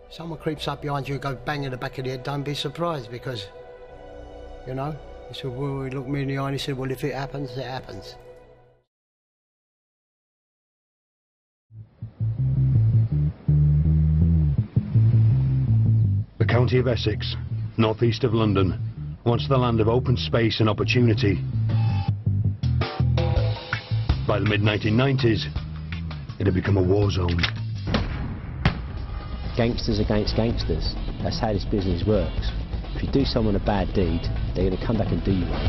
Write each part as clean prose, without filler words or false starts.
Someone creeps up behind you, go bang in the back of the head, don't be surprised, because, you know, he said, well, he looked me in the eye and he said, well, if it happens, it happens. The county of Essex, northeast of London, once the land of open space and opportunity. By the mid-1990s, it had become a war zone. Gangsters against gangsters. That's how this business works. If you do someone a bad deed, they're going to come back and do you one.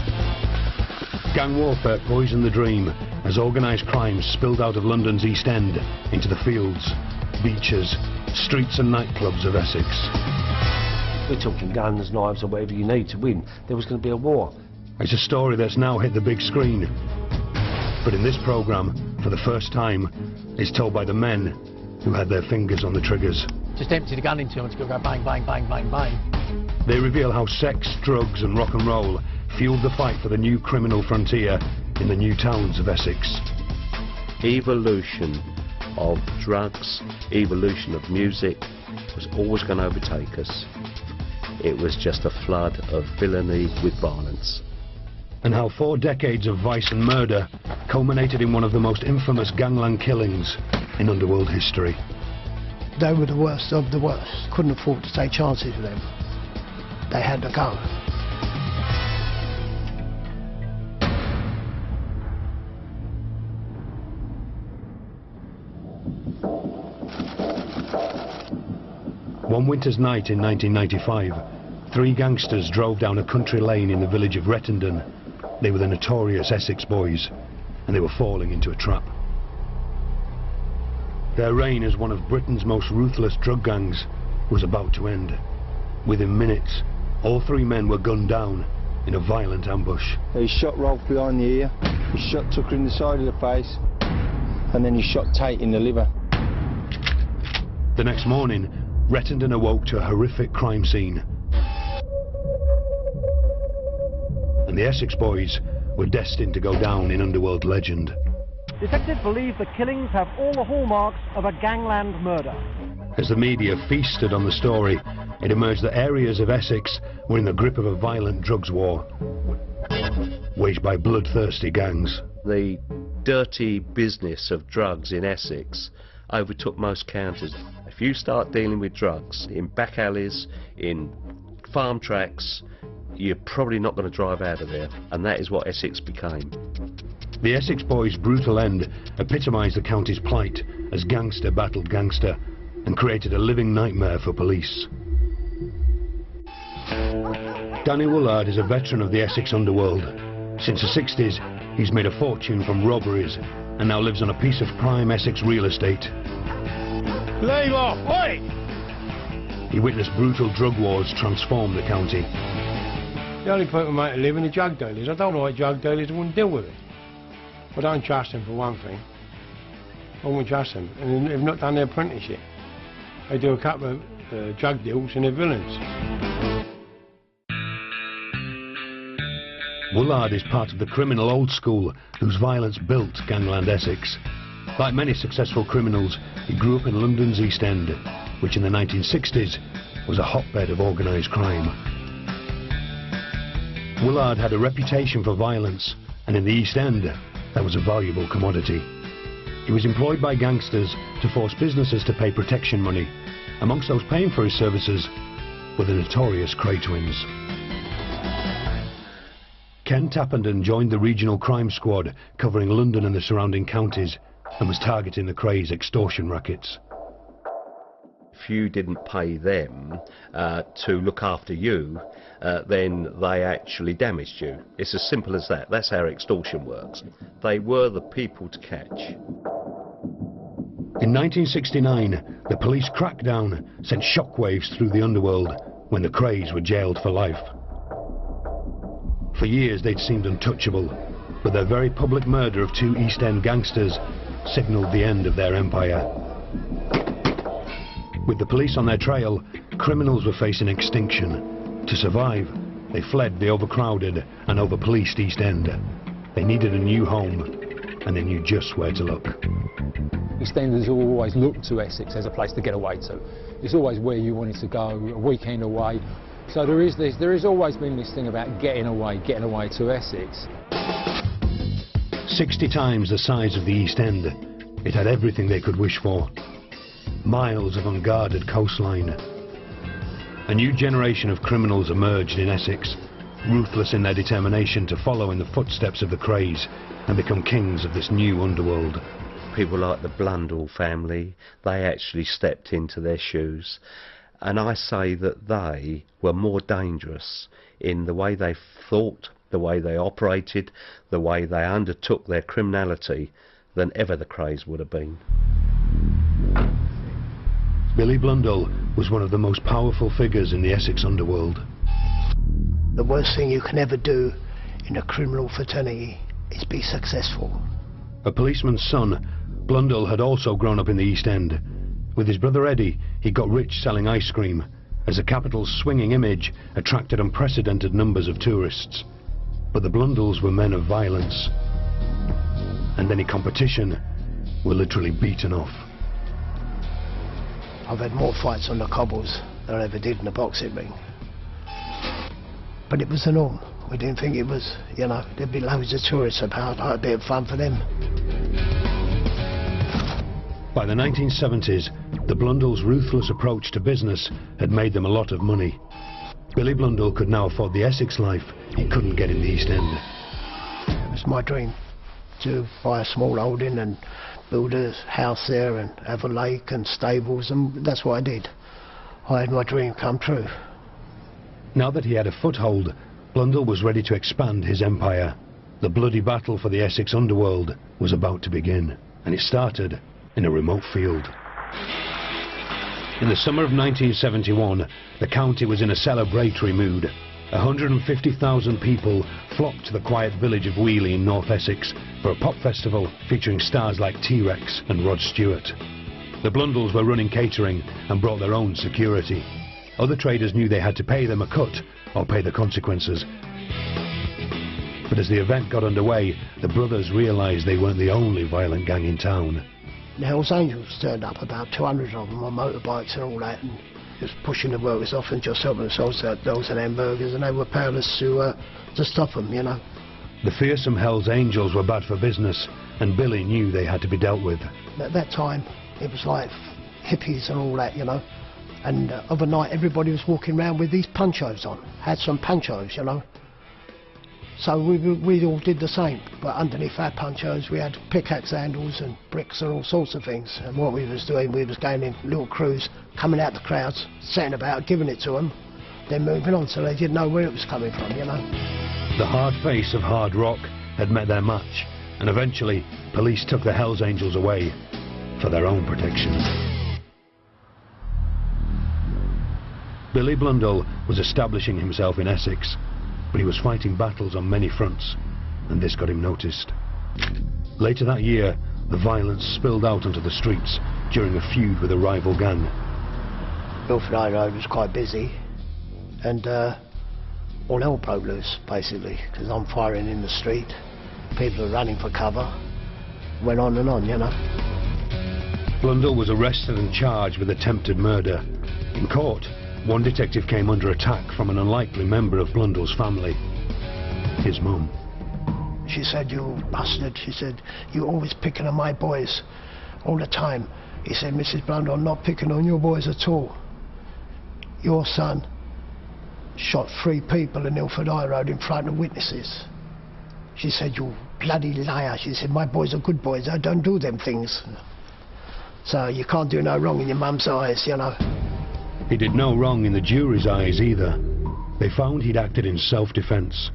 Gang warfare poisoned the dream as organised crime spilled out of London's East End into the fields, beaches, streets and nightclubs of Essex. We're talking guns, knives or whatever you need to win. There was going to be a war. It's a story that's now hit the big screen. But in this programme, for the first time, it's told by the men who had their fingers on the triggers. Just empty the gun into him and go bang, bang, bang, bang, bang. They reveal how sex, drugs and rock and roll fueled the fight for the new criminal frontier in the new towns of Essex. Evolution of drugs, evolution of music was always going to overtake us. It was just a flood of villainy with violence. And how 4 decades of vice and murder culminated in one of the most infamous gangland killings in underworld history. They were the worst of the worst. Couldn't afford to take chances with them. They had to go. One winter's night in 1995, 3 gangsters drove down a country lane in the village of Rettendon. They were the notorious Essex boys, and they were falling into a trap. Their reign as one of Britain's most ruthless drug gangs was about to end. Within minutes, all 3 men were gunned down in a violent ambush. He shot Rolf behind the ear, he shot Tucker in the side of the face, and then he shot Tate in the liver. The next morning, Rettendon awoke to a horrific crime scene. And the Essex boys were destined to go down in underworld legend. Detectives believe the killings have all the hallmarks of a gangland murder. As the media feasted on the story, it emerged that areas of Essex were in the grip of a violent drugs war, waged by bloodthirsty gangs. The dirty business of drugs in Essex overtook most counties. If you start dealing with drugs in back alleys, in farm tracks, you're probably not going to drive out of there, and that is what Essex became. The Essex boys' brutal end epitomised the county's plight as gangster battled gangster and created a living nightmare for police. Danny Woolard is a veteran of the Essex underworld. Since the 60s, he's made a fortune from robberies and now lives on a piece of prime Essex real estate. Leave off! Oi! He witnessed brutal drug wars transform the county. The only people who make a living are drug dealers. I don't like drug dealers, I wouldn't deal with it. I don't trust them for one thing. I wouldn't trust them. And they've not done their apprenticeship. They do a couple of drug deals and they're villains. Woolard is part of the criminal old school whose violence built gangland Essex. Like many successful criminals, he grew up in London's East End, which in the 1960s was a hotbed of organised crime. Woolard had a reputation for violence, and in the East End, that was a valuable commodity. He was employed by gangsters to force businesses to pay protection money. Amongst those paying for his services were the notorious Cray twins. Ken Tappenden joined the regional crime squad covering London and the surrounding counties and was targeting the Cray's extortion rackets. If you didn't pay them to look after you, then they actually damaged you. It's as simple as that. That's how extortion works. They were the people to catch. In 1969, the police crackdown sent shockwaves through the underworld when the Crays were jailed for life. For years they'd seemed untouchable, but their very public murder of 2 East End gangsters signalled the end of their empire. With the police on their trail, criminals were facing extinction. To survive, they fled the overcrowded and over-policed East End. They needed a new home, and they knew just where to look. EastEnders will always look to Essex as a place to get away to. It's always where you wanted to go, a weekend away. So there has always been this thing about getting away to Essex. 60 times the size of the East End, it had everything they could wish for. Miles of unguarded coastline. A new generation of criminals emerged in Essex, ruthless in their determination to follow in the footsteps of the Krays and become kings of this new underworld. People like the Blundell family, they actually stepped into their shoes. And I say that they were more dangerous in the way they thought, the way they operated, the way they undertook their criminality than ever the Krays would have been. Billy Blundell was one of the most powerful figures in the Essex underworld. The worst thing you can ever do in a criminal fraternity is be successful. A policeman's son, Blundell had also grown up in the East End. With his brother Eddie, he got rich selling ice cream, as the capital's swinging image attracted unprecedented numbers of tourists. But the Blundells were men of violence, and any competition were literally beaten off. I've had more fights on the cobbles than I ever did in the boxing ring. But it was the norm. We didn't think it was, you know, there'd be loads of tourists about, like a bit of fun for them. By the 1970s, the Blundells' ruthless approach to business had made them a lot of money. Billy Blundell could now afford the Essex life he couldn't get in the East End. It was my dream to buy a small holding and build a house there and have a lake and stables, and that's what I did. I had my dream come true. Now that he had a foothold, Blundell was ready to expand his empire. The bloody battle for the Essex underworld was about to begin, and it started in a remote field. In the summer of 1971, the county was in a celebratory mood. 150,000 people flocked to the quiet village of Wheeley in North Essex for a pop festival featuring stars like T-Rex and Rod Stewart. The Blundells were running catering and brought their own security. Other traders knew they had to pay them a cut or pay the consequences. But as the event got underway, the brothers realised they weren't the only violent gang in town. The Hells Angels turned up, about 200 of them on motorbikes and all that, and just pushing the workers off and just helping themselves to dogs and hamburgers, and they were powerless to stop them, you know. The fearsome Hells Angels were bad for business, and Billy knew they had to be dealt with. At that time, it was like hippies and all that, you know, and overnight everybody was walking around with these ponchos on, had some ponchos, you know. So we all did the same, but underneath our ponchos we had pickaxe handles and bricks and all sorts of things. And what we was doing, we was going in little crews, coming out the crowds, setting about, giving it to them, then moving on, so they didn't know where it was coming from, you know. The hard face of hard rock had met their match, and eventually police took the Hells Angels away for their own protection. Billy Blundell was establishing himself in Essex, but he was fighting battles on many fronts, and this got him noticed. Later that year, the violence spilled out onto the streets during a feud with a rival gang. Milford High Road was quite busy, and all hell broke loose, basically, because I'm firing in the street, people are running for cover, went on and on, you know. Blundell was arrested and charged with attempted murder. In court, one detective came under attack from an unlikely member of Blundell's family, his mum. She said, "You bastard," she said, "you're always picking on my boys, all the time." He said, "Mrs. Blundell, I'm not picking on your boys at all. Your son shot 3 people in Milford High Road in front of witnesses." She said, "You bloody liar." She said, "My boys are good boys, I don't do them things. So you can't do no wrong in your mum's eyes, you know." He did no wrong in the jury's eyes either. They found he'd acted in self-defense.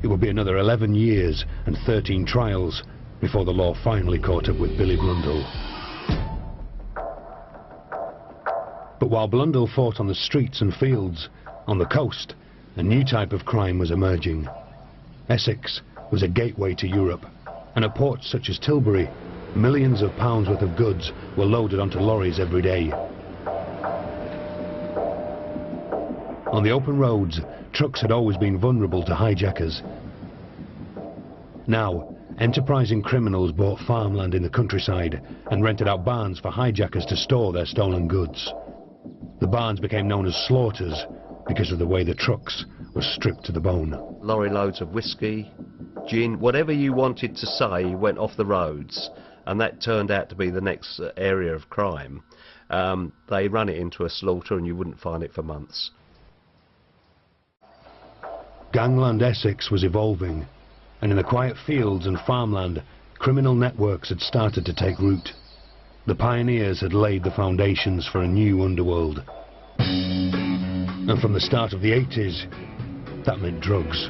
It would be another 11 years and 13 trials before the law finally caught up with Billy Blundell. But while Blundell fought on the streets and fields, on the coast, a new type of crime was emerging. Essex was a gateway to Europe, and at ports such as Tilbury, millions of pounds worth of goods were loaded onto lorries every day. On the open roads, trucks had always been vulnerable to hijackers. Now, enterprising criminals bought farmland in the countryside and rented out barns for hijackers to store their stolen goods. The barns became known as slaughters because of the way the trucks were stripped to the bone. Lorry loads of whiskey, gin, whatever you wanted to say went off the roads, and that turned out to be the next area of crime. They run it into a slaughter and you wouldn't find it for months. Gangland Essex was evolving, and in the quiet fields and farmland, criminal networks had started to take root. The pioneers had laid the foundations for a new underworld. And from the start of the 80s, that meant drugs.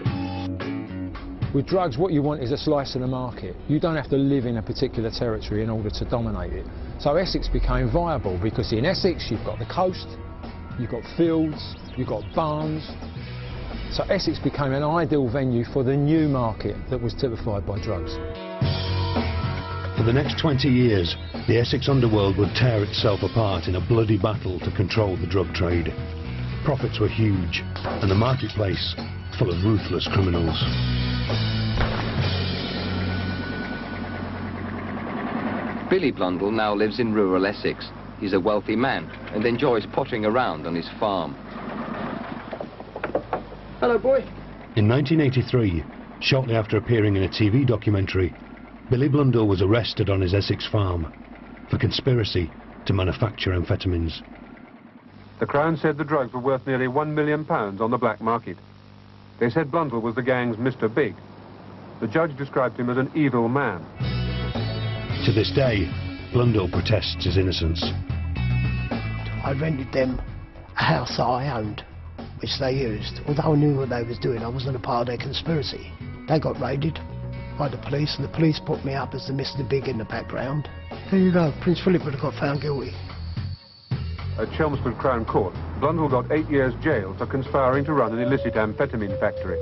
With drugs, what you want is a slice of the market. You don't have to live in a particular territory in order to dominate it. So Essex became viable because in Essex you've got the coast, you've got fields, you've got barns. So Essex became an ideal venue for the new market that was typified by drugs. For the next 20 years, the Essex underworld would tear itself apart in a bloody battle to control the drug trade. Profits were huge, and the marketplace full of ruthless criminals. Billy Blundell now lives in rural Essex. He's a wealthy man and enjoys pottering around on his farm. Hello, boy. In 1983, shortly after appearing in a TV documentary, Billy Blundell was arrested on his Essex farm for conspiracy to manufacture amphetamines. The Crown said the drugs were worth nearly £1 million on the black market. They said Blundell was the gang's Mr. Big. The judge described him as an evil man. To this day, Blundell protests his innocence. I rented them a house that I owned, which they used. Although I knew what they was doing, I wasn't a part of their conspiracy. They got raided by the police, and the police put me up as the Mr. Big in the background. There you go, Prince Philip would have got found guilty. At Chelmsford Crown Court, Blundell got 8 years jail for conspiring to run an illicit amphetamine factory.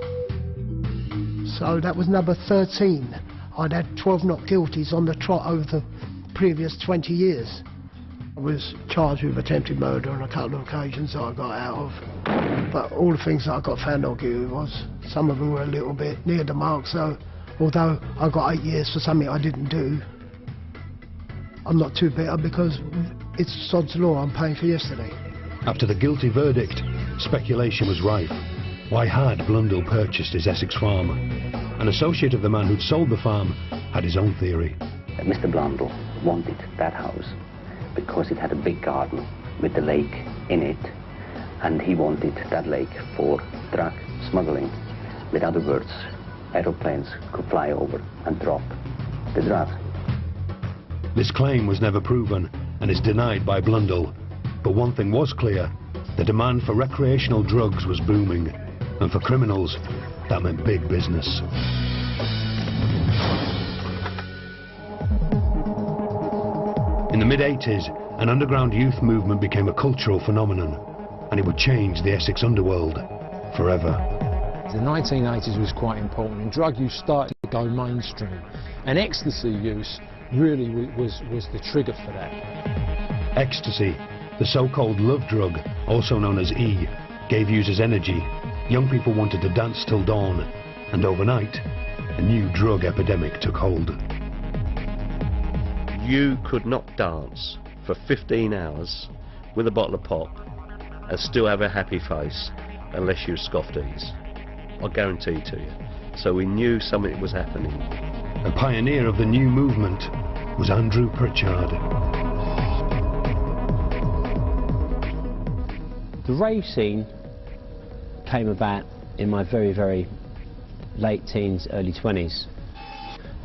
So that was number 13. I'd had 12 not guilties on the trot over the previous 20 years. I was charged with attempted murder on a couple of occasions that I got out of. But all the things that I got found not guilty was, some of them were a little bit near the mark, so although I got 8 years for something I didn't do, I'm not too bitter because it's sod's law, I'm paying for yesterday. After the guilty verdict, speculation was rife. Why had Blundell purchased his Essex farm? An associate of the man who'd sold the farm had his own theory. Mr. Blundell wanted that house because it had a big garden with the lake in it, and he wanted that lake for drug smuggling. With other words, aeroplanes could fly over and drop the drug. This claim was never proven and is denied by Blundell. But one thing was clear: the demand for recreational drugs was booming, and for criminals, that meant big business. In the mid-80s, an underground youth movement became a cultural phenomenon, and it would change the Essex underworld forever. The 1980s was quite important, and drug use started to go mainstream, and ecstasy use really was the trigger for that. Ecstasy, the so-called love drug, also known as E, gave users energy. Young people wanted to dance till dawn, and overnight, a new drug epidemic took hold. You could not dance for 15 hours with a bottle of pop and still have a happy face unless you scoffed ease. I guarantee to you. So we knew something was happening. A pioneer of the new movement was Andrew Pritchard. The rave scene came about in my very, very late teens, early 20s.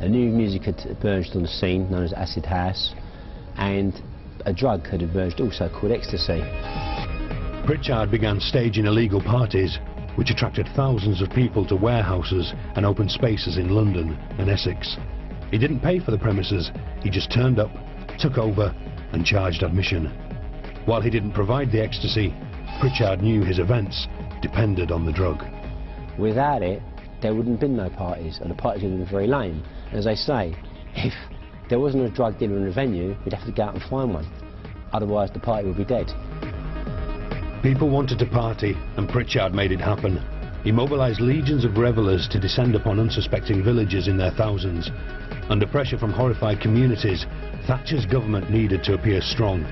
A new music had emerged on the scene known as acid house, and a drug had emerged also called ecstasy. Pritchard began staging illegal parties which attracted thousands of people to warehouses and open spaces in London and Essex. He didn't pay for the premises, he just turned up, took over and charged admission. While he didn't provide the ecstasy, Pritchard knew his events depended on the drug. Without it, there wouldn't have been no parties, and the parties would have been very lame. As I say, if there wasn't a drug dealer in the venue, we'd have to go out and find one. Otherwise, the party would be dead. People wanted to party, and Pritchard made it happen. he mobilised legions of revellers to descend upon unsuspecting villagers in their thousands. Under pressure from horrified communities, Thatcher's government needed to appear strong.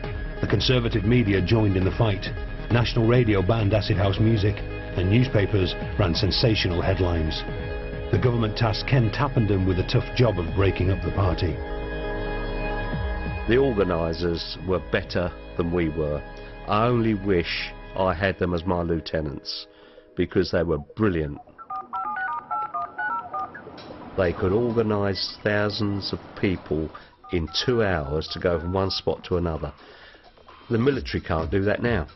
The conservative media joined in the fight. National radio banned acid house music, and newspapers ran sensational headlines. The government tasked Ken Tappenden with the tough job of breaking up the party. The organisers were better than we were. I only wish I had them as my lieutenants, because they were brilliant. They could organise thousands of people in 2 hours to go from one spot to another. The military can't do that now.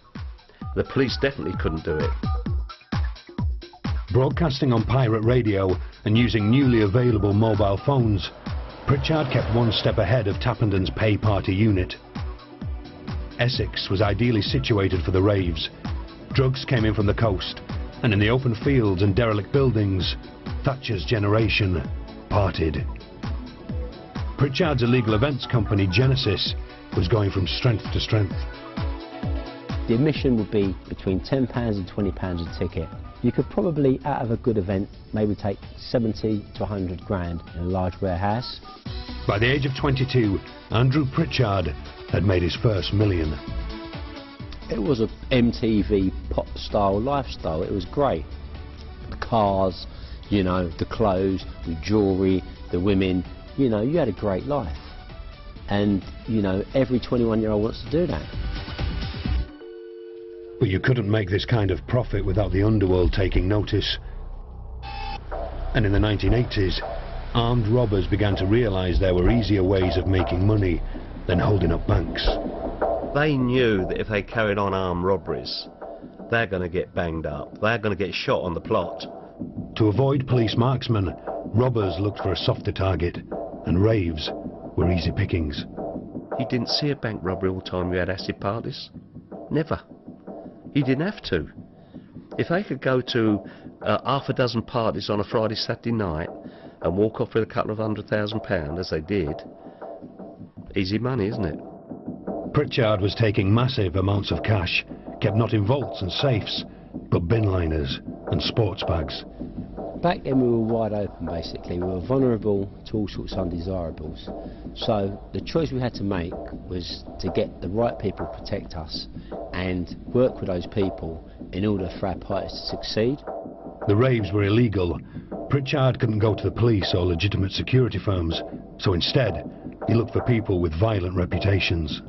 The police definitely couldn't do it. Broadcasting on pirate radio and using newly available mobile phones, Pritchard kept one step ahead of Tappenden's pay party unit. Essex was ideally situated for the raves. Drugs came in from the coast, and in the open fields and derelict buildings, Thatcher's generation partied. Pritchard's illegal events company, Genesis, was going from strength to strength. The admission would be between £10 and £20 a ticket. You could probably, out of a good event, maybe take 70 to 100 grand in a large warehouse. By the age of 22, Andrew Pritchard had made his first million. It was a MTV pop-style lifestyle. It was great. The cars, you know, the clothes, the jewellery, the women, you know, you had a great life. And, you know, every 21-year-old wants to do that. But you couldn't make this kind of profit without the underworld taking notice. And in the 1980s, armed robbers began to realise there were easier ways of making money than holding up banks. They knew that if they carried on armed robberies, they're going to get banged up, they're going to get shot on the plot. To avoid police marksmen, robbers looked for a softer target, and raves were easy pickings. You didn't see a bank robbery all the time you had acid parties. Never. You didn't have to. If they could go to half a dozen parties on a Friday, Saturday night and walk off with a couple of £100,000, as they did, easy money, isn't it? Pritchard was taking massive amounts of cash, kept not in vaults and safes, but bin liners and sports bags. Back then we were wide open, basically. We were vulnerable to all sorts of undesirables. So the choice we had to make was to get the right people to protect us and work with those people in order for our parties to succeed. The raves were illegal. Pritchard couldn't go to the police or legitimate security firms, so instead he looked for people with violent reputations.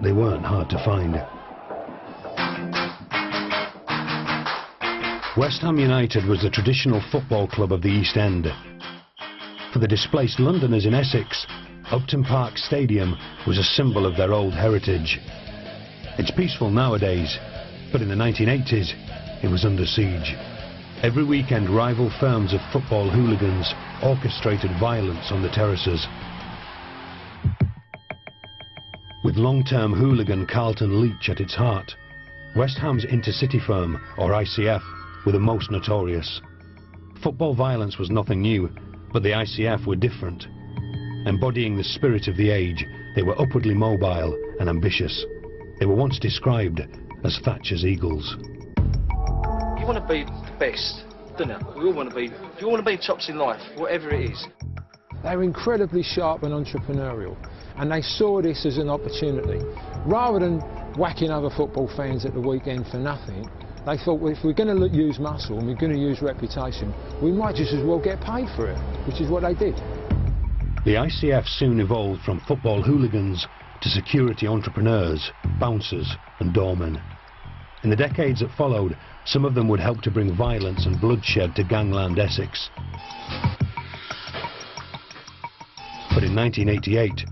They weren't hard to find. West Ham United was the traditional football club of the East End. For the displaced Londoners in Essex, Upton Park Stadium was a symbol of their old heritage. It's peaceful nowadays, but in the 1980s, it was under siege. Every weekend, rival firms of football hooligans orchestrated violence on the terraces. With long-term hooligan Carlton Leach at its heart, West Ham's intercity firm, or ICF, were the most notorious. Football violence was nothing new, but the ICF were different. Embodying the spirit of the age, they were upwardly mobile and ambitious. They were once described as Thatcher's eagles. You want to be the best, don't you? We all want to be. You want to be tops in life, whatever it is. They were incredibly sharp and entrepreneurial, and they saw this as an opportunity. Rather than whacking other football fans at the weekend for nothing, they thought, well, if we're going to use muscle and we're going to use reputation, we might just as well get paid for it, which is what they did. The ICF soon evolved from football hooligans to security entrepreneurs, bouncers and doormen. In the decades that followed, some of them would help to bring violence and bloodshed to gangland Essex. But in 1988,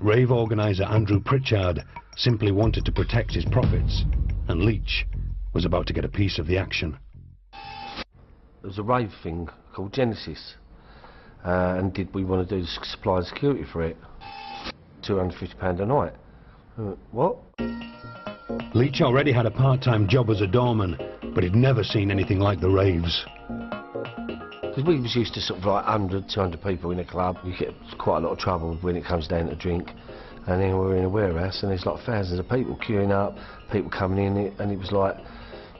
rave organiser Andrew Pritchard simply wanted to protect his profits, and Leach was about to get a piece of the action. There was a rave thing called Genesis, and did we want to do the supply and security for it? £250 a night. What? Leach already had a part-time job as a doorman, but he'd never seen anything like the raves. Because we was used to sort of like 100, 200 people in a club. You get quite a lot of trouble when it comes down to drink. And then we're in a warehouse and there's like thousands of people queuing up, people coming in, and it was like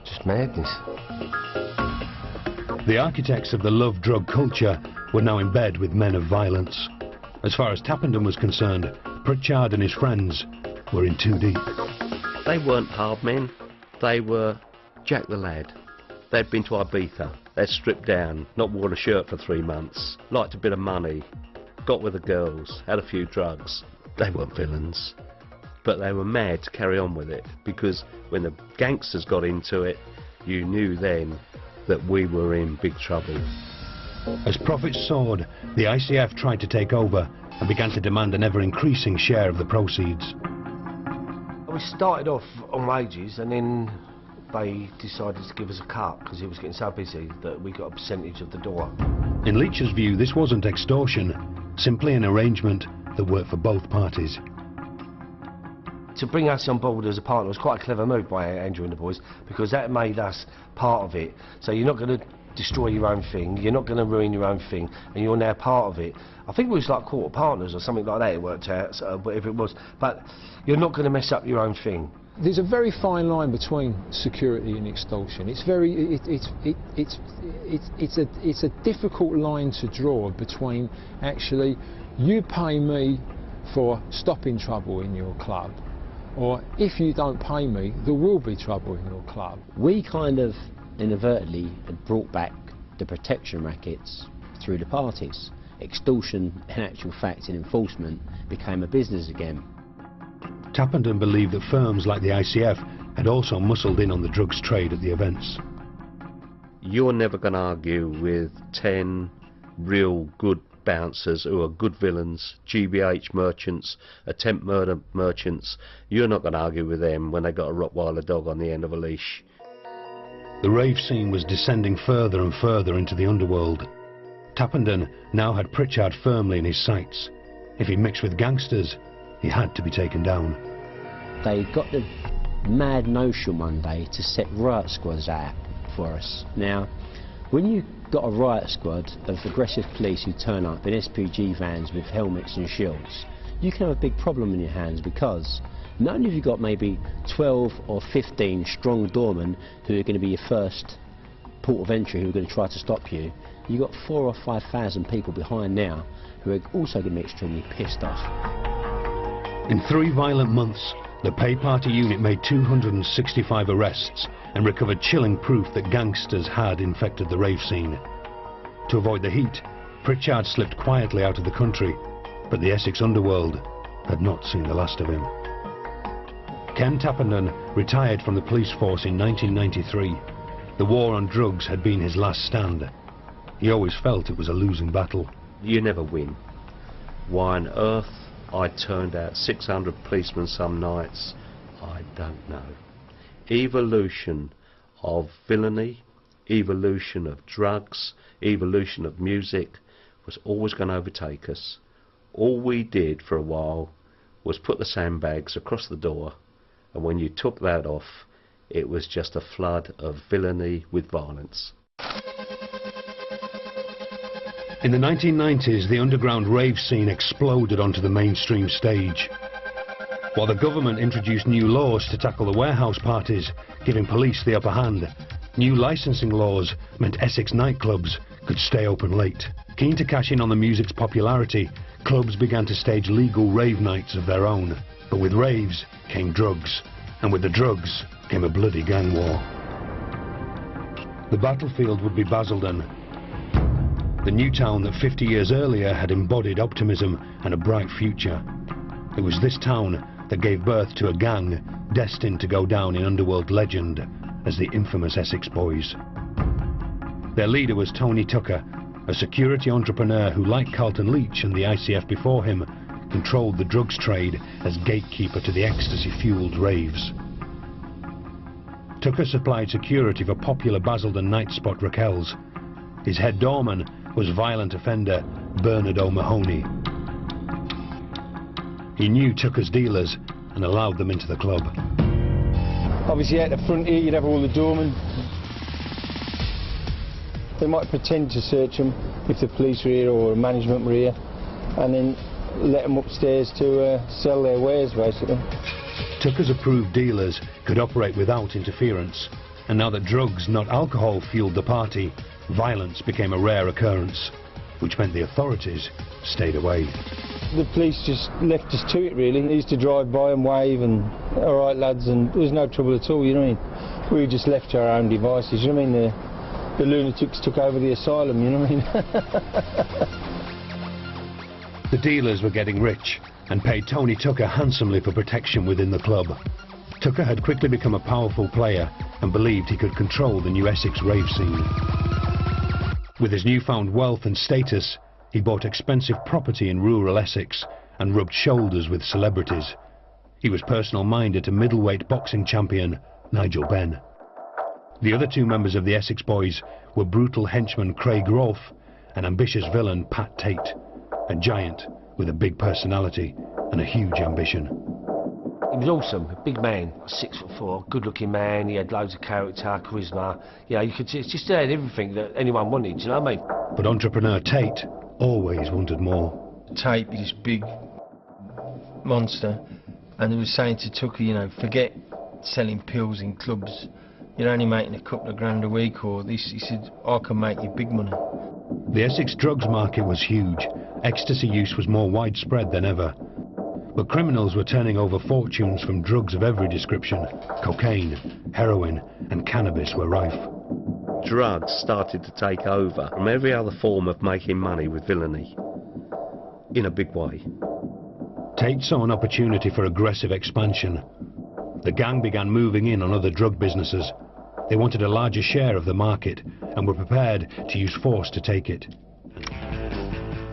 Just madness. The architects of the love drug culture were now in bed with men of violence. As far as Tappenden was concerned, Pritchard and his friends were in too deep. They weren't hard men, they were Jack the Lad. They'd been to Ibiza, they'd stripped down, not worn a shirt for 3 months, liked a bit of money, got with the girls, had a few drugs. They weren't villains, but they were mad to carry on with it, because when the gangsters got into it, you knew then that we were in big trouble. As profits soared, the ICF tried to take over and began to demand an ever-increasing share of the proceeds. We started off on wages, and then they decided to give us a cut because it was getting so busy that we got a percentage of the door. In Leach's view, this wasn't extortion, simply an arrangement that worked for both parties. To bring us on board as a partner was quite a clever move by Andrew and the boys, because that made us part of it. So you're not going to destroy your own thing, you're not going to ruin your own thing, and you're now part of it. I think it was like quarter partners or something like that it worked out, so whatever it was, but you're not going to mess up your own thing. There's a very fine line between security and extortion. It's very, it's a difficult line to draw between actually you pay me for stopping trouble in your club, or if you don't pay me, there will be trouble in your club. We kind of inadvertently had brought back the protection rackets through the parties. Extortion, in actual fact, in enforcement became a business again. Tappenden believed that firms like the ICF had also muscled in on the drugs trade at the events. You're never going to argue with 10 real good bouncers who are good villains, GBH merchants, attempt murder merchants. You're not going to argue with them when they got a Rottweiler dog on the end of a leash. The rave scene was descending further and further into the underworld. Tappenden now had Pritchard firmly in his sights. If he mixed with gangsters, he had to be taken down. They got the mad notion one day to set riot squads out for us. Now, when you got a riot squad of aggressive police who turn up in SPG vans with helmets and shields, you can have a big problem in your hands, because not only have you got maybe 12 or 15 strong doormen who are going to be your first port of entry, who are going to try to stop you, you've got 4,000 or 5,000 people behind now who are also going to be extremely pissed off. In 3 violent months, the Pay Party unit made 265 arrests and recovered chilling proof that gangsters had infected the rave scene. To avoid the heat, Pritchard slipped quietly out of the country, but the Essex underworld had not seen the last of him. Ken Tappenden retired from the police force in 1993. The war on drugs had been his last stand. He always felt it was a losing battle. You never win. Why on earth I turned out 600 policemen some nights, I don't know. Evolution of villainy, evolution of drugs, evolution of music was always going to overtake us. All we did for a while was put the sandbags across the door, and when you took that off, it was just a flood of villainy with violence. In the 1990s, the underground rave scene exploded onto the mainstream stage. While the government introduced new laws to tackle the warehouse parties, giving police the upper hand, new licensing laws meant Essex nightclubs could stay open late. Keen to cash in on the music's popularity, clubs began to stage legal rave nights of their own. But with raves came drugs, and with the drugs came a bloody gang war. The battlefield would be Basildon, the new town that 50 years earlier had embodied optimism and a bright future. It was this town that gave birth to a gang destined to go down in underworld legend as the infamous Essex Boys. Their leader was Tony Tucker, a security entrepreneur who, like Carlton Leach and the ICF before him, controlled the drugs trade as gatekeeper to the ecstasy-fueled raves. Tucker supplied security for popular Basildon night spot Raquel's. His head doorman was violent offender Bernard O'Mahony. He knew Tucker's dealers and allowed them into the club. Obviously at the front here you'd have all the doormen. They might pretend to search them if the police were here or management were here, and then let them upstairs to sell their wares basically. Tucker's approved dealers could operate without interference. And now that drugs, not alcohol, fueled the party, violence became a rare occurrence, which meant the authorities stayed away. The police just left us to it, really. They used to drive by and wave and, all right lads, and there was no trouble at all, you know what I mean? We were just left to our own devices, you know what I mean? The lunatics took over the asylum, you know what I mean? The dealers were getting rich and paid Tony Tucker handsomely for protection within the club. Tucker had quickly become a powerful player and believed he could control the new Essex rave scene. With his newfound wealth and status, he bought expensive property in rural Essex and rubbed shoulders with celebrities. He was personal minded to middleweight boxing champion Nigel Benn. The other two members of the Essex Boys were brutal henchman Craig Rolfe and ambitious villain Pat Tate, a giant with a big personality and a huge ambition. He was awesome, a big man, 6'4", good-looking man. He had loads of character, charisma. Yeah, you could just had everything that anyone wanted. Do you know what I mean? But entrepreneur Tate always wanted more. Tate was this big monster, and he was saying to Tucker, you know, forget selling pills in clubs. You're only making a couple of grand a week, or this. He said, I can make you big money. The Essex drugs market was huge. Ecstasy use was more widespread than ever. But criminals were turning over fortunes from drugs of every description. Cocaine, heroin and cannabis were rife. Drugs started to take over from every other form of making money with villainy, in a big way. Tate saw an opportunity for aggressive expansion. The gang began moving in on other drug businesses. They wanted a larger share of the market and were prepared to use force to take it.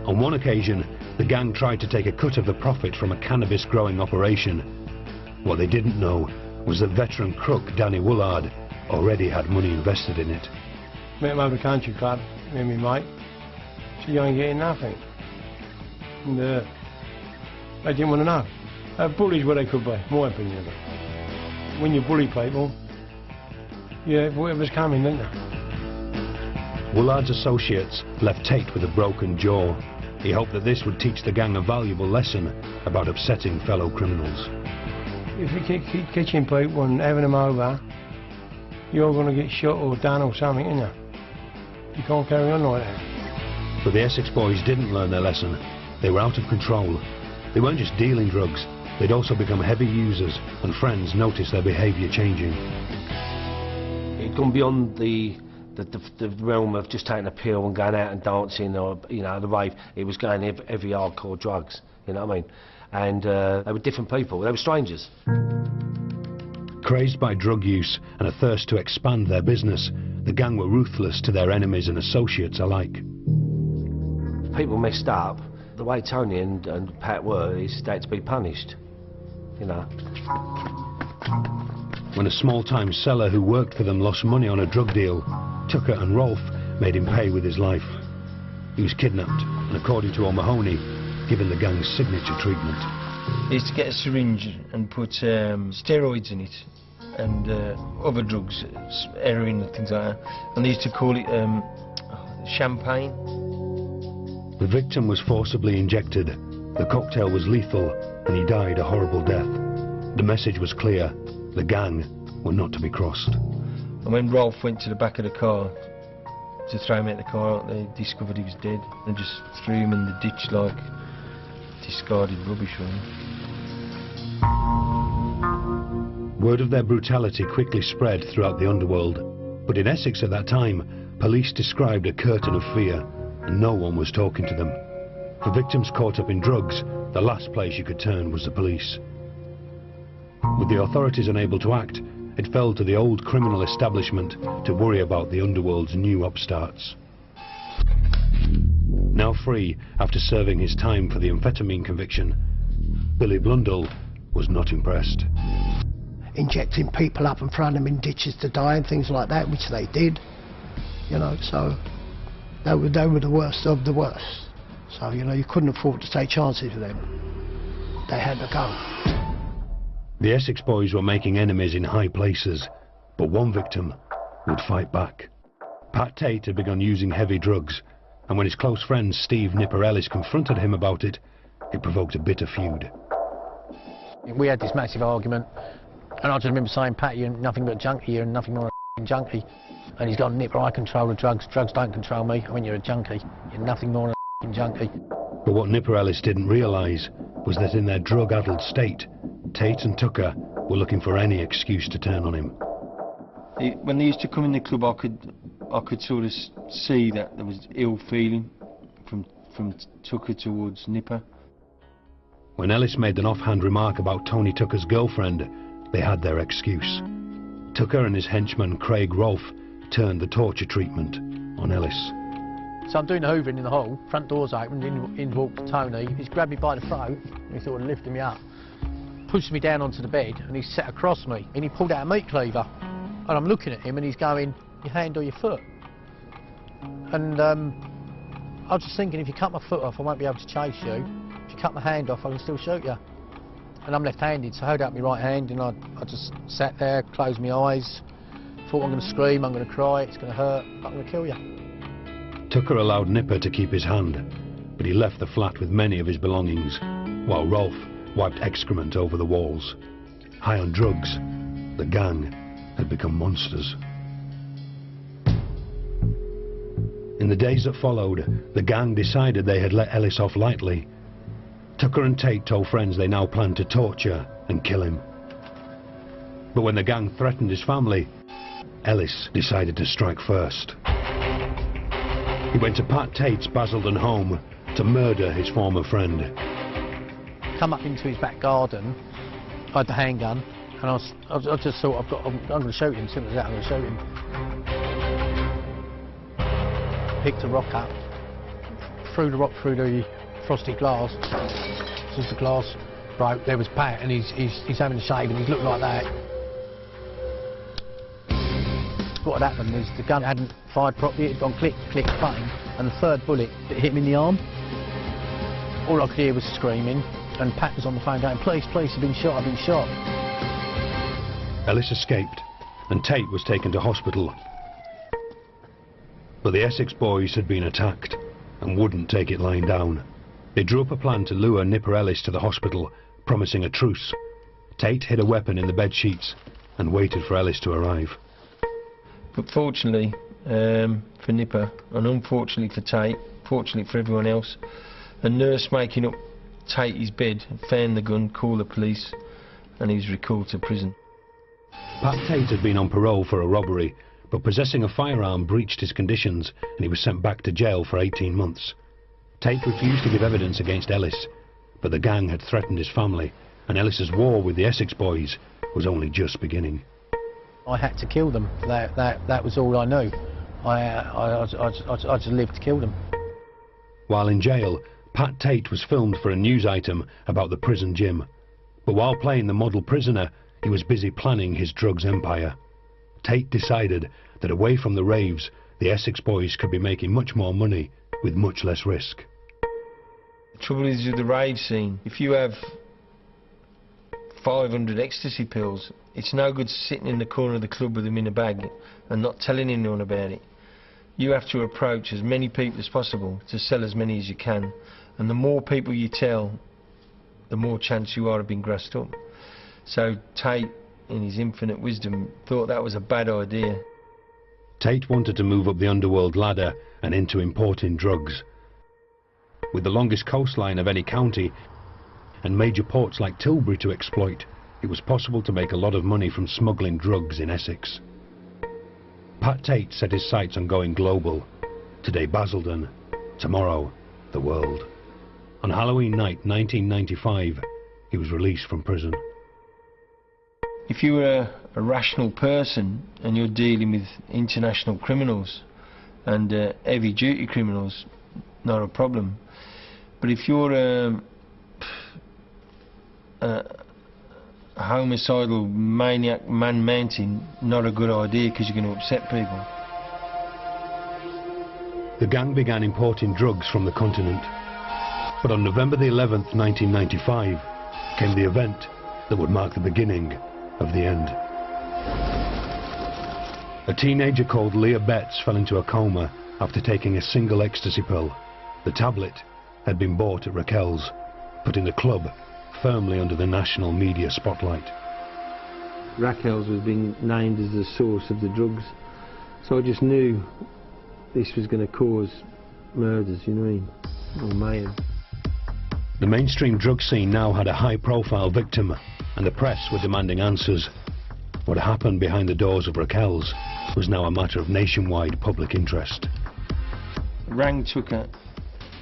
On one occasion, the gang tried to take a cut of the profit from a cannabis growing operation. What they didn't know was that veteran crook Danny Woolard already had money invested in it. Met him over the country club, me and my mate. So you ain't getting nothing. And they didn't want to know. Bullies where they could be, my opinion of it. When you bully people, yeah, whatever's coming, don't you? Woolard's associates left Tate with a broken jaw. He hoped that this would teach the gang a valuable lesson about upsetting fellow criminals. If you keep catching people and having them over, you're going to get shot or done or something, ain't you? You can't carry on like that. But the Essex Boys didn't learn their lesson. They were out of control. They weren't just dealing drugs, they'd also become heavy users, and friends noticed their behaviour changing. It'd gone beyond the realm of just taking a pill and going out and dancing, or, you know, the rave. It was going every hardcore drugs, you know what I mean? And they were different people, they were strangers. Crazed by drug use and a thirst to expand their business, the gang were ruthless to their enemies and associates alike. People messed up. The way Tony and Pat were, is they had to be punished, you know. When a small-time seller who worked for them lost money on a drug deal, Tucker and Rolfe made him pay with his life. He was kidnapped and, according to O'Mahony, given the gang's signature treatment. He used to get a syringe and put steroids in it and other drugs, heroin and things like that, and they used to call it champagne. The victim was forcibly injected. The cocktail was lethal and he died a horrible death. The message was clear: the gang were not to be crossed. And when Rolfe went to the back of the car to throw him out the car, they discovered he was dead. They just threw him in the ditch like discarded rubbish, really. Word of their brutality quickly spread throughout the underworld, but in Essex at that time, police described a curtain of fear, and no one was talking to them. For victims caught up in drugs, the last place you could turn was the police. With the authorities unable to act, it fell to the old criminal establishment to worry about the underworld's new upstarts. Now free after serving his time for the amphetamine conviction, Billy Blundell was not impressed. Injecting people up and throwing them in ditches to die and things like that, which they did, you know, so they were the worst of the worst. So, you know, you couldn't afford to take chances with them. They had to go. The Essex Boys were making enemies in high places, but one victim would fight back. Pat Tate had begun using heavy drugs, and when his close friend Steve Nipper Ellis confronted him about it, it provoked a bitter feud. We had this massive argument, and I just remember saying, Pat, you're nothing but a junkie, you're nothing more than junkie. And he's gone, Nipper, I control the drugs. Drugs don't control me. I mean, you're a junkie. You're nothing more than a junkie. But what Nipper Ellis didn't realise was that in their drug-addled state, Tate and Tucker were looking for any excuse to turn on him. When they used to come in the club, I could sort of see that there was ill feeling from Tucker towards Nipper. When Ellis made an offhand remark about Tony Tucker's girlfriend, they had their excuse. Tucker and his henchman Craig Rolfe turned the torture treatment on Ellis. So I'm doing the hoovering in the hall, front door's opened, in walked Tony. He's grabbed me by the throat, and he's sort of lifted me up, pushed me down onto the bed, and he sat across me, and he pulled out a meat cleaver. And I'm looking at him, and he's going, your hand or your foot? And I was just thinking, if you cut my foot off, I won't be able to chase you. If you cut my hand off, I can still shoot you. And I'm left-handed, so I held out my right hand, and I just sat there, closed my eyes, thought I'm going to scream, I'm going to cry, it's going to hurt, but I'm going to kill you. Tucker allowed Nipper to keep his hand, but he left the flat with many of his belongings, while Rolfe wiped excrement over the walls. High on drugs, the gang had become monsters. In the days that followed, the gang decided they had let Ellis off lightly. Tucker and Tate told friends they now planned to torture and kill him. But when the gang threatened his family, Ellis decided to strike first. He went to Pat Tate's Basildon home to murder his former friend. Come up into his back garden, I had the handgun, and I just thought, I'm going to shoot him, simple as that, I'm going to shoot him. Picked a rock up, threw the rock through the frosted glass. As the glass broke, there was Pat, and he's having a shave, and he's looked like that. What had happened is the gun hadn't fired properly, it had gone click, click, bang, and the third bullet hit him in the arm. All I could hear was screaming, and Pat was on the phone going, please, please, I've been shot, I've been shot. Ellis escaped, and Tate was taken to hospital. But the Essex boys had been attacked, and wouldn't take it lying down. They drew up a plan to lure Nipper Ellis to the hospital, promising a truce. Tate hid a weapon in the bed sheets, and waited for Ellis to arrive. But fortunately for Nipper, and unfortunately for Tate, fortunately for everyone else, a nurse making up Tate his bed found the gun, called the police, and he was recalled to prison. Pat Tate had been on parole for a robbery, but possessing a firearm breached his conditions, and he was sent back to jail for 18 months. Tate refused to give evidence against Ellis, but the gang had threatened his family, and Ellis's war with the Essex boys was only just beginning. I had to kill them. That was all I knew. I just lived to kill them. While in jail, Pat Tate was filmed for a news item about the prison gym. But while playing the model prisoner, he was busy planning his drugs empire. Tate decided that away from the raves, the Essex boys could be making much more money with much less risk. The trouble is with the rave scene, if you have 500 ecstasy pills, it's no good sitting in the corner of the club with them in a bag and not telling anyone about it. You have to approach as many people as possible to sell as many as you can, and the more people you tell, the more chance you are of being grassed up. So Tate, in his infinite wisdom, thought that was a bad idea. Tate wanted to move up the underworld ladder and into importing drugs. With the longest coastline of any county and major ports like Tilbury to exploit, it was possible to make a lot of money from smuggling drugs in Essex. Pat Tate set his sights on going global. Today Basildon, tomorrow the world. On Halloween night 1995, he was released from prison. If you were a rational person and you're dealing with international criminals and heavy duty criminals, not a problem. But if you're a homicidal maniac, man-mountain, not a good idea because you're going to upset people. The gang began importing drugs from the continent. But on November the 11th, 1995, came the event that would mark the beginning of the end. A teenager called Leah Betts fell into a coma after taking a single ecstasy pill. The tablet had been bought at Raquel's, putting the club firmly under the national media spotlight. Raquel's was being named as the source of the drugs. So I just knew this was going to cause murders, you know what I mean, or mayhem. The mainstream drug scene now had a high-profile victim, and the press were demanding answers. What happened behind the doors of Raquel's was now a matter of nationwide public interest. Rang took it,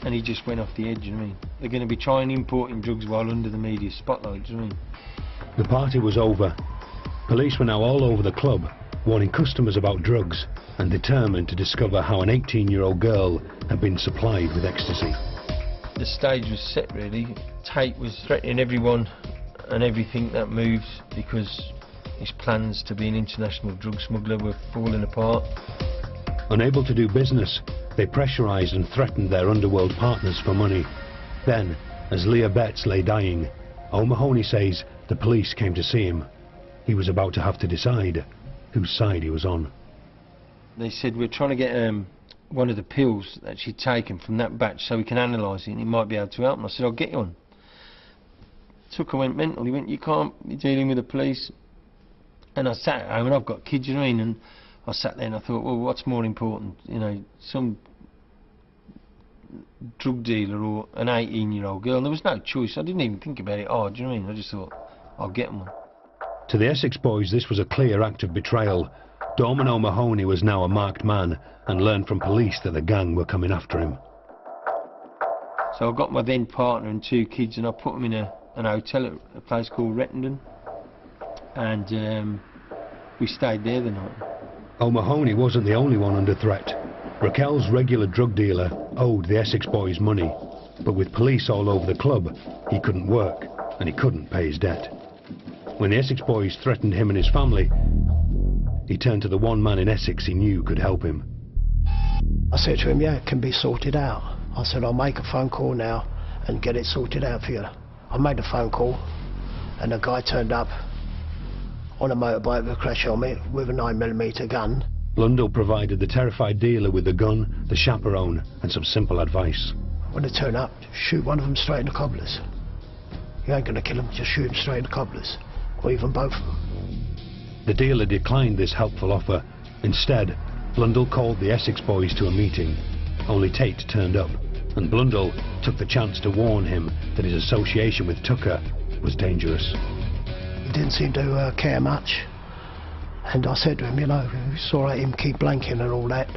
and he just went off the edge, you know what I mean? They're going to be trying importing drugs while under the media spotlight, you know what I mean? The party was over. Police were now all over the club, warning customers about drugs and determined to discover how an 18-year-old girl had been supplied with ecstasy. The stage was set really. Tate was threatening everyone and everything that moves because his plans to be an international drug smuggler were falling apart. Unable to do business, they pressurised and threatened their underworld partners for money. Then, as Leah Betts lay dying, O'Mahony says the police came to see him. He was about to have to decide whose side he was on. They said, we're trying to get one of the pills that she'd taken from that batch so we can analyse it and he might be able to help. And I said, I'll get you one. Tucker went mental. He went, you can't be dealing with the police. And I sat at home, and I've got kids, you know what I mean? And I sat there and I thought, well, what's more important? You know, some drug dealer or an 18-year-old girl? And there was no choice. I didn't even think about it hard, do you know what I mean? I just thought, I'll get them one. To the Essex boys, this was a clear act of betrayal. Dorman O'Mahony was now a marked man and learned from police that the gang were coming after him. So I got my then partner and 2 kids and I put them in an hotel at a place called Rettendon, and we stayed there the night. O'Mahony wasn't the only one under threat. Raquel's regular drug dealer owed the Essex boys money, but with police all over the club, he couldn't work and he couldn't pay his debt. When the Essex boys threatened him and his family, he turned to the one man in Essex he knew could help him. I said to him, yeah, it can be sorted out. I said, I'll make a phone call now and get it sorted out for you. I made a phone call and a guy turned up on a motorbike with a crash helmet with a 9mm gun. Blundell provided the terrified dealer with the gun, the chaperone and some simple advice. When they turn up, shoot one of them straight in the cobblers. You ain't going to kill them, just shoot them straight in the cobblers, or even both of them. The dealer declined this helpful offer. Instead, Blundell called the Essex boys to a meeting. Only Tate turned up, and Blundell took the chance to warn him that his association with Tucker was dangerous. He didn't seem to care much, and I said to him, you know, it's all right him keep blanking and all that,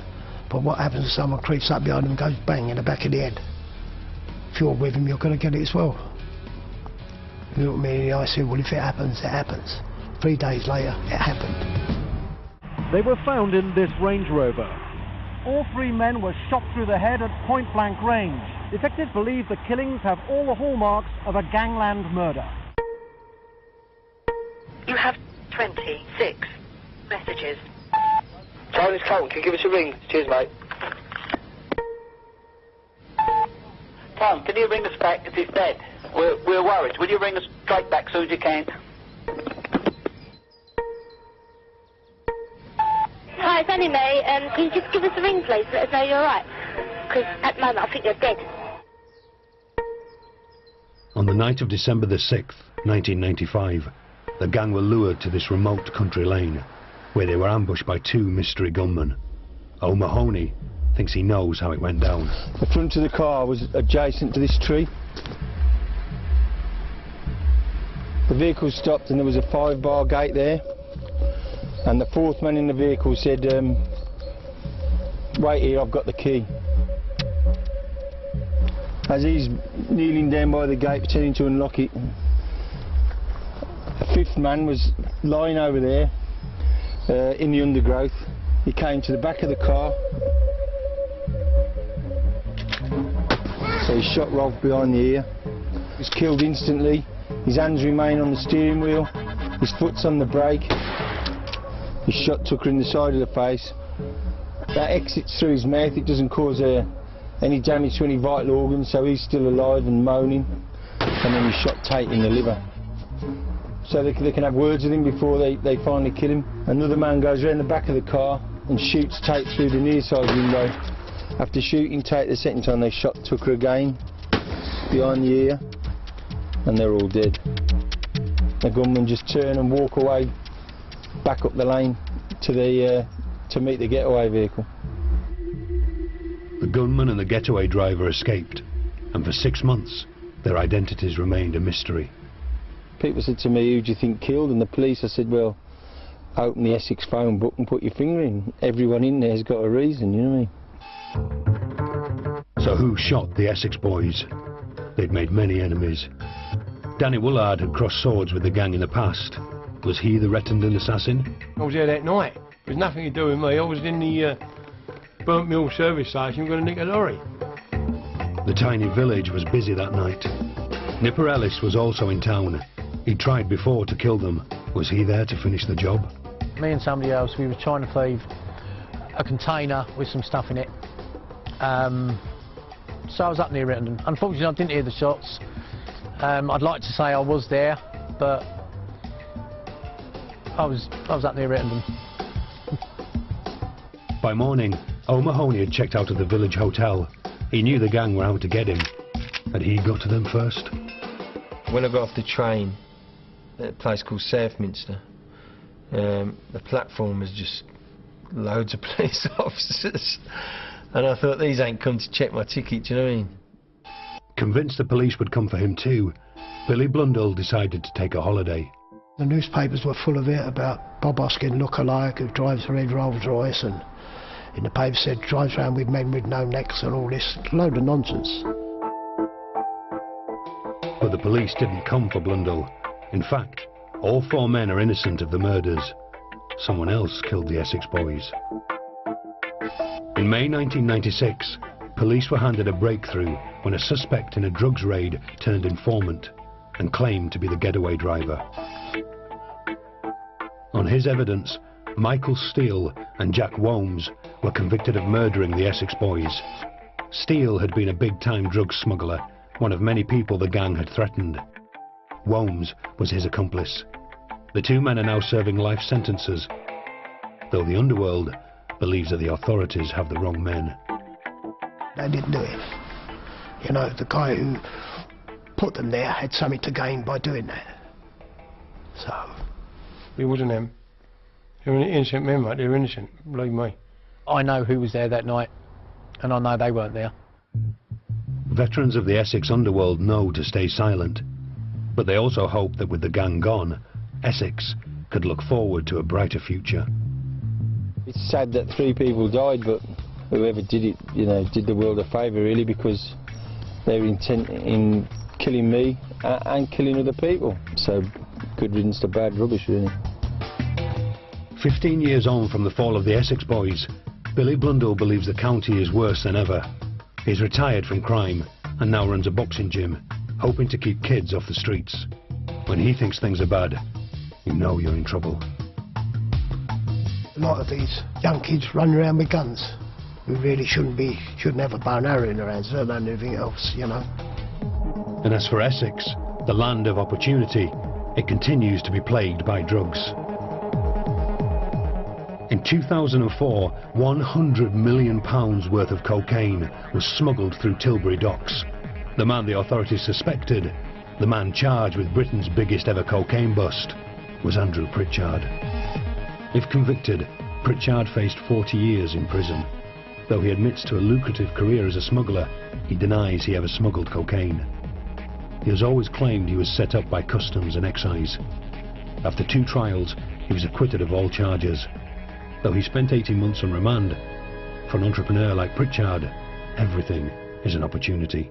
but what happens if someone creeps up behind him and goes bang in the back of the head? If you're with him, you're going to get it as well. You know what I mean? I said, well, if it happens, it happens. 3 days later, it happened. They were found in this Range Rover. All 3 men were shot through the head at point-blank range. Detectives believe the killings have all the hallmarks of a gangland murder. You have 26 messages. Charlie's Colton, can you give us a ring? Cheers, mate. Tom, can you ring us back? It is dead. We're worried. Will you ring us straight back as soon as you can? Hi, it's only me. Can you just give us a ring, please? Let us know you're alright. Because at the moment I think you're dead. On the night of December the 6th, 1995, the gang were lured to this remote country lane, where they were ambushed by 2 mystery gunmen. O'Mahony thinks he knows how it went down. The front of the car was adjacent to this tree. The vehicle stopped and there was a 5-bar gate there, and the 4th man in the vehicle said, wait here, I've got the key. As he's kneeling down by the gate pretending to unlock it, a 5th man was lying over there in the undergrowth. He came to the back of the car, so he shot Rolf behind the ear. He was killed instantly. His hands remain on the steering wheel, his foot's on the brake. He shot Tucker in the side of the face. That exits through his mouth, it doesn't cause any damage to any vital organs, so he's still alive and moaning. And then he shot Tate in the liver. So they can have words with him before they finally kill him. Another man goes around the back of the car and shoots Tate through the near side window. After shooting Tate the second time, they shot Tucker again, behind the ear, and they're all dead. The gunmen just turn and walk away back up the lane to meet the getaway vehicle. The gunman and the getaway driver escaped, and for 6 months their identities remained a mystery. People said to me, who do you think killed? And the police, I said, well, open the Essex phone book and put your finger in. Everyone in there's got a reason, you know what I mean? So who shot the Essex boys? They'd made many enemies. Danny Woolard had crossed swords with the gang in the past. Was he the Rettendon assassin? I was there that night. It was nothing to do with me. I was in the Burnt Mill service station going to nick a lorry. The tiny village was busy that night. Nipper Ellis was also in town. He'd tried before to kill them. Was he there to finish the job? Me and somebody else, we were trying to feed a container with some stuff in it. So I was up near Rettendon. Unfortunately, I didn't hear the shots. I'd like to say I was there, but I was up near Rettendon. By morning, O'Mahony had checked out of the village hotel. He knew the gang were out to get him. Had he got to them first? When I got off the train at a place called Southminster, the platform was just loads of police officers, and I thought, these ain't come to check my ticket, do you know what I mean? Convinced the police would come for him too, Billy Blundell decided to take a holiday. The newspapers were full of it about Bob Hoskin look-alike who drives a red Rolls Royce, and in the paper said drives around with men with no necks and all this load of nonsense. But the police didn't come for Blundell. In fact, all 4 men are innocent of the murders. Someone else killed the Essex boys. In May 1996, police were handed a breakthrough when a suspect in a drugs raid turned informant and claimed to be the getaway driver. On his evidence, Michael Steele and Jack Womes were convicted of murdering the Essex boys. Steele had been a big-time drug smuggler, one of many people the gang had threatened. Womes was his accomplice. The 2 men are now serving life sentences, though the underworld believes that the authorities have the wrong men. They didn't do it. You know, the guy who put them there had something to gain by doing that. So... It wasn't them. They were innocent men, mate. They were innocent, believe me. I know who was there that night, and I know they weren't there. Veterans of the Essex underworld know to stay silent, but they also hope that with the gang gone, Essex could look forward to a brighter future. It's sad that 3 people died, but whoever did it, you know, did the world a favour really, because they were intent in killing me and killing other people. So good riddance to bad rubbish, really. 15 years on from the fall of the Essex boys, Billy Blundell believes the county is worse than ever. He's retired from crime and now runs a boxing gym, hoping to keep kids off the streets. When he thinks things are bad, you know you're in trouble. A lot of these young kids run around with guns. We really shouldn't have a bow and arrow in their hands, let alone anything else, you know. And as for Essex, the land of opportunity, it continues to be plagued by drugs. In 2004, £100 million worth of cocaine was smuggled through Tilbury docks. The man the authorities suspected, the man charged with Britain's biggest ever cocaine bust, was Andrew Pritchard. If convicted, Pritchard faced 40 years in prison. Though he admits to a lucrative career as a smuggler, he denies he ever smuggled cocaine. He has always claimed he was set up by customs and excise. After 2 trials, he was acquitted of all charges. Though he spent 18 months on remand, for an entrepreneur like Pritchard, everything is an opportunity.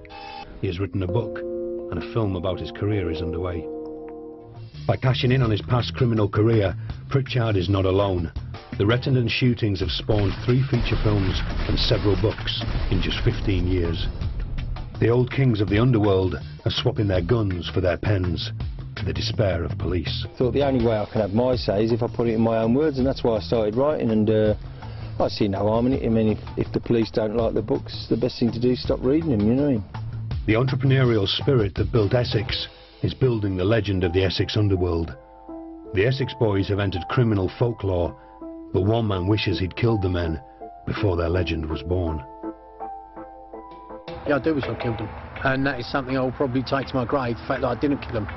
He has written a book, and a film about his career is underway. By cashing in on his past criminal career, Pritchard is not alone. The Rettendon shootings have spawned 3 feature films and several books in just 15 years. The old kings of the underworld are swapping their guns for their pens, to the despair of police. I thought the only way I can have my say is if I put it in my own words, and that's why I started writing, and I see no harm in it. I mean, if the police don't like the books, the best thing to do is stop reading them, you know. The entrepreneurial spirit that built Essex is building the legend of the Essex underworld. The Essex boys have entered criminal folklore, but one man wishes he'd killed the men before their legend was born. Yeah, I do wish I killed them, and that is something I'll probably take to my grave, the fact that I didn't kill them.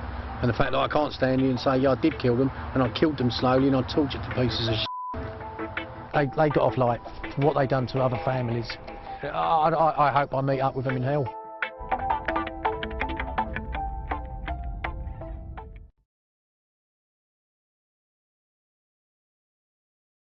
And the fact that I can't stand here and say, yeah, I did kill them, and I killed them slowly, and I tortured to pieces of shit. They got off light for what they done to other families. I hope I meet up with them in hell.